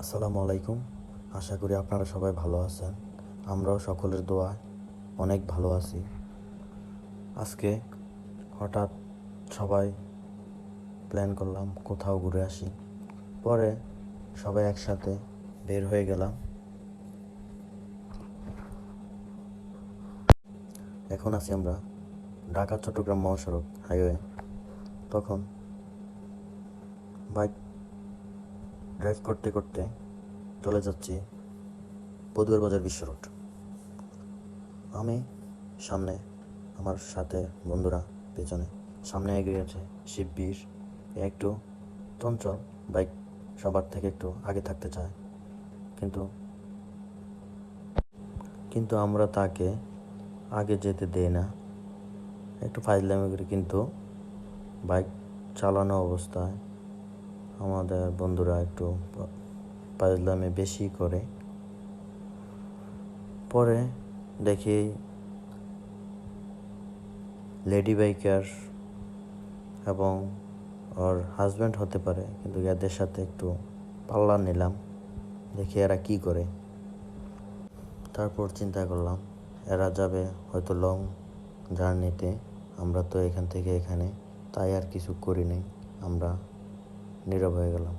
আসসালামু আলাইকুম। আশা করি আপনারা সবাই ভালো আছেন। আমরাও সকলের দোয়ায় অনেক ভালো আছি। আজকে হঠাৎ সবাই প্ল্যান করলাম কোথাও ঘুরে আসি। পরে সবাই একসাথে বের হয়ে গেলাম। এখন আছি আমরা ঢাকা চট্টগ্রাম মহাসড়ক হাইওয়ে। তখন বাইক ড্রাইভ করতে করতে চলে যাচ্ছি পদুয়ার বাজার বিশ্ব রোড। আমি সামনে, আমার সাথে বন্ধুরা পেছনে। সামনে এগিয়ে আছে শিববীর। একটু চঞ্চল, বাইক সবার থেকে একটু আগে থাকতে চায়, কিন্তু আমরা তাকে আগে যেতে দেই না। একটু ফাইজলামি করি, কিন্তু বাইক চালানো অবস্থায় আমাদের বন্ধুরা একটু ফাইজলামি বেশি করে। পরে দেখি লেডি বাইকার এবং ওর হাজব্যান্ড হতে পারে, কিন্তু এদের সাথে একটু পাল্লা নিলাম, দেখি এরা কি করে। তারপর চিন্তা করলাম এরা যাবে হয়তো লং জার্নিতে, আমরা তো এখান থেকে এখানে, তাই আর কিছু করি নাই, আমরা নীরব হয়ে গেলাম।